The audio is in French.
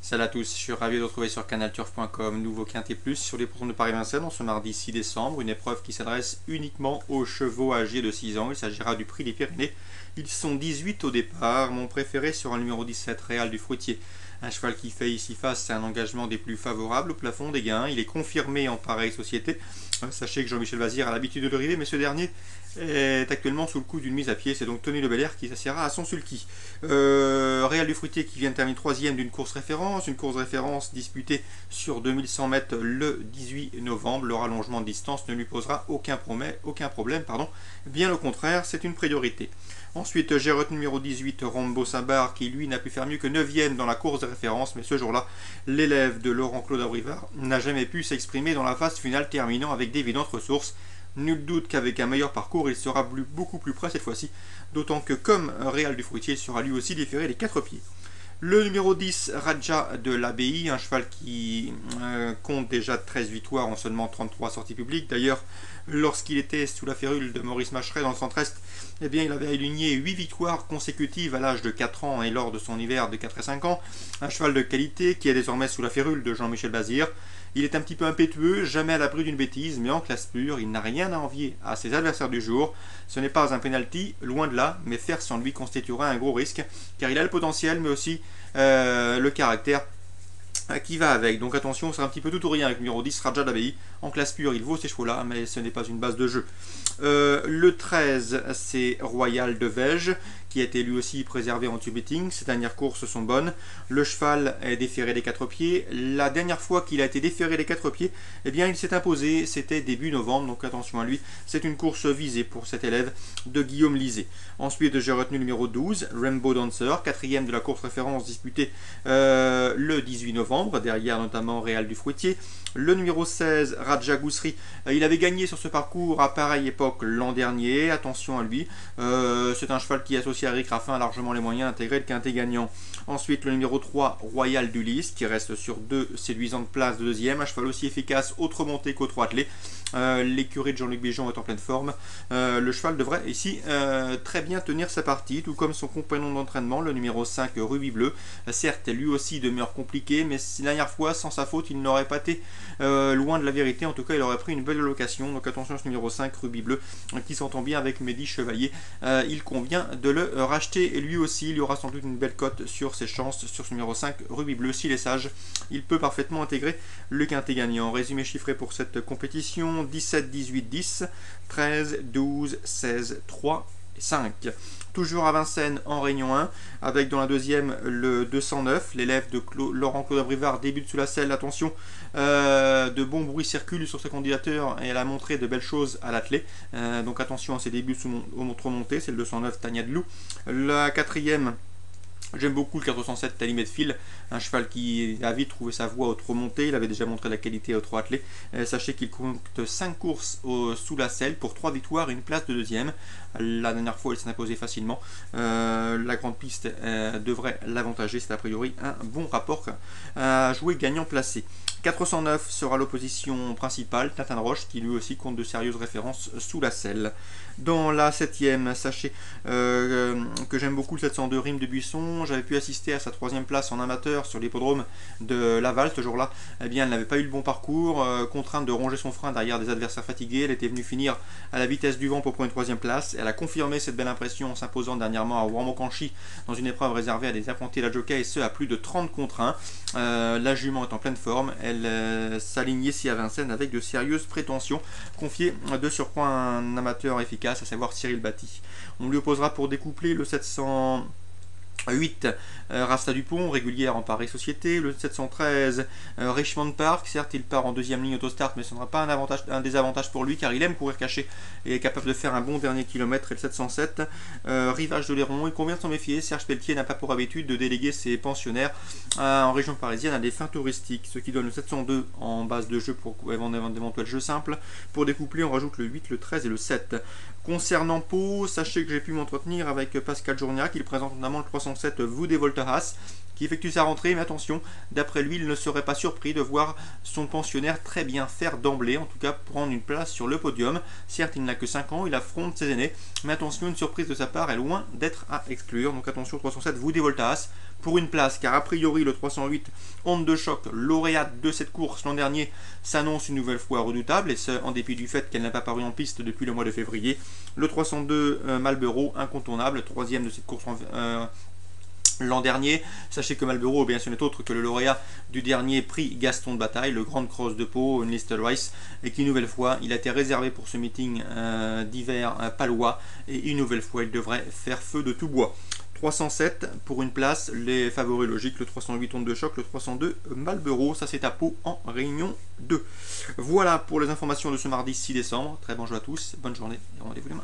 Salut à tous, je suis ravi de vous retrouver sur canalturf.com, nouveau Quintet Plus sur les hippodromes de Paris-Vincennes en ce mardi 6 décembre, une épreuve qui s'adresse uniquement aux chevaux âgés de 6 ans, il s'agira du Prix des Pyrénées. Ils sont 18 au départ, mon préféré sera le numéro 17, Réal du Fruitier. Un cheval qui fait ici face, c'est un engagement des plus favorables au plafond des gains, il est confirmé en pareille société. Sachez que Jean-Michel Vazir a l'habitude de le river, mais ce dernier est actuellement sous le coup d'une mise à pied. C'est donc Tony Le Belair qui s'assiera à son sulky. Réal du Fruitier qui vient de terminer 3ème d'une course référence. Une course référence disputée sur 2100 mètres le 18 novembre. Le rallongement de distance ne lui posera aucun problème. Bien au contraire, c'est une priorité. Ensuite, j'ai retenu numéro 18, Rombo Saint-Bar, qui lui n'a pu faire mieux que 9ème dans la course de référence, mais ce jour-là, l'élève de Laurent-Claude Abrivard n'a jamais pu s'exprimer dans la phase finale, terminant avec d'évidentes ressources. Nul doute qu'avec un meilleur parcours, il sera beaucoup plus près cette fois-ci, d'autant que comme Réal du Fruitier, il sera lui aussi déféré les 4 pieds. Le numéro 10, Raja de l'Abbaye, un cheval qui compte déjà 13 victoires en seulement 33 sorties publiques. D'ailleurs, lorsqu'il était sous la férule de Maurice Macheret dans le centre-est, eh bien, il avait aligné 8 victoires consécutives à l'âge de 4 ans et lors de son hiver de 4 et 5 ans. Un cheval de qualité qui est désormais sous la férule de Jean-Michel Vazir. Il est un petit peu impétueux, jamais à l'abri d'une bêtise, mais en classe pure, il n'a rien à envier à ses adversaires du jour. Ce n'est pas un penalty, loin de là, mais faire sans lui constituerait un gros risque, car il a le potentiel, mais aussi le caractère qui va avec. Donc attention, c'est un petit peu tout ou rien avec le numéro 10, Raja d'Abbaye. En classe pure, il vaut ces chevaux-là, mais ce n'est pas une base de jeu. Le 13, c'est Royal de Vège, qui a été lui aussi préservé en tube-betting. Ces dernières courses sont bonnes. Le cheval est déféré des 4 pieds. La dernière fois qu'il a été déféré des 4 pieds, eh bien, il s'est imposé. C'était début novembre, donc attention à lui. C'est une course visée pour cet élève de Guillaume Lisée. Ensuite, j'ai retenu le numéro 12, Rainbow Dancer, 4ème de la course référence disputée le 18 novembre, derrière notamment Réal du Fruitier. Le numéro 16, Raja Goussery, il avait gagné sur ce parcours à pareille époque l'an dernier, attention à lui. C'est un cheval qui, associé à Eric Raffin, a largement les moyens d'intégrer le quintet gagnant. Ensuite, le numéro 3, Royal du Lys, qui reste sur 2 séduisantes places de deuxième, un cheval aussi efficace, autre montée qu'autre attelé. L'écurie de Jean-Luc Bijon est en pleine forme. Le cheval devrait ici très bien tenir sa partie, tout comme son compagnon d'entraînement, le numéro 5, Ruby Bleu. Certes, lui aussi demeure compliqué, mais la dernière fois, sans sa faute, il n'aurait pas été loin de la vérité. En tout cas, il aurait pris une belle allocation. Donc attention à ce numéro 5, Ruby Bleu, qui s'entend bien avec Mehdi Chevalier. Il convient de le racheter, et lui aussi, il y aura sans doute une belle cote sur ses chances sur ce numéro 5, Ruby Bleu. S'il est sage, il peut parfaitement intégrer le quintet gagnant. Résumé chiffré pour cette compétition: 17, 18, 10, 13, 12, 16, 3 et 5. Toujours à Vincennes en Réunion 1, avec dans la deuxième le 209, l'élève de Laurent-Claude Abrivard débute sous la selle. Attention, de bons bruits circulent sur sa candidature et elle a montré de belles choses à l'attelé. Donc attention à ses débuts au montre-montée, c'est le 209 Tania de Lou. La quatrième, j'aime beaucoup le 407 Talimé de Fil, un cheval qui a vite trouvé sa voie au trot monté. Il avait déjà montré la qualité au trot attelé. Sachez qu'il compte 5 courses sous la selle pour 3 victoires et une place de deuxième. La dernière fois, il s'est imposé facilement. La grande piste devrait l'avantager. C'est a priori un bon rapport à jouer gagnant placé. 409 sera l'opposition principale, Tintin Roche, qui lui aussi compte de sérieuses références sous la selle. Dans la 7ème, sachez que j'aime beaucoup le 702 Rime de Buisson. J'avais pu assister à sa 3ème place en amateur sur l'hippodrome de Laval ce jour-là. Eh bien, elle n'avait pas eu le bon parcours, contrainte de ronger son frein derrière des adversaires fatigués. Elle était venue finir à la vitesse du vent pour prendre une 3ème place. Elle a confirmé cette belle impression en s'imposant dernièrement à Warmokanchi dans une épreuve réservée à des apprentis de la jockey, et ce à plus de 30 contre 1. La jument est en pleine forme. Elle s'aligne ici à Vincennes avec de sérieuses prétentions, confiée de surcroît à un amateur efficace, à savoir Cyril Batty. On lui opposera pour découpler le 708 Rasta Dupont, régulière en pareille société. Le 713 Richmond Park, certes il part en deuxième ligne autostart, mais ce ne sera pas un désavantage pour lui, car il aime courir caché et est capable de faire un bon dernier kilomètre. Et le 707 Rivage de l'Héron, il convient de s'en méfier. Serge Pelletier n'a pas pour habitude de déléguer ses pensionnaires en région parisienne à des fins touristiques, ce qui donne le 702 en base de jeu pour d'éventuels jeux simples. Pour découpler, on rajoute le 8, le 13 et le 7. Concernant Pau, sachez que j'ai pu m'entretenir avec Pascal Journiac. Il présente notamment le 307 Vous des Volteras, qui effectue sa rentrée, mais attention, d'après lui, il ne serait pas surpris de voir son pensionnaire très bien faire d'emblée, en tout cas prendre une place sur le podium. Certes, il n'a que 5 ans, il affronte ses aînés, mais attention, une surprise de sa part est loin d'être à exclure. Donc attention, 307 Woody Voltas pour une place, car a priori le 308 Onde de choc, lauréate de cette course l'an dernier, s'annonce une nouvelle fois redoutable, et ce en dépit du fait qu'elle n'a pas paru en piste depuis le mois de février. Le 302 Malboro, incontournable, troisième de cette course l'an dernier. Sachez que Malboro, bien sûr, n'est autre que le lauréat du dernier prix Gaston de Bataille, le Grand Cross de Pau, une Listed Race, et qui, une nouvelle fois, il a été réservé pour ce meeting d'hiver palois, et une nouvelle fois, il devrait faire feu de tout bois. 307 pour une place, les favoris logiques, le 308 Onde de choc, le 302 Malboro, ça c'est à Pau en Réunion 2. Voilà pour les informations de ce mardi 6 décembre. Très bon jeu à tous, bonne journée et rendez-vous demain.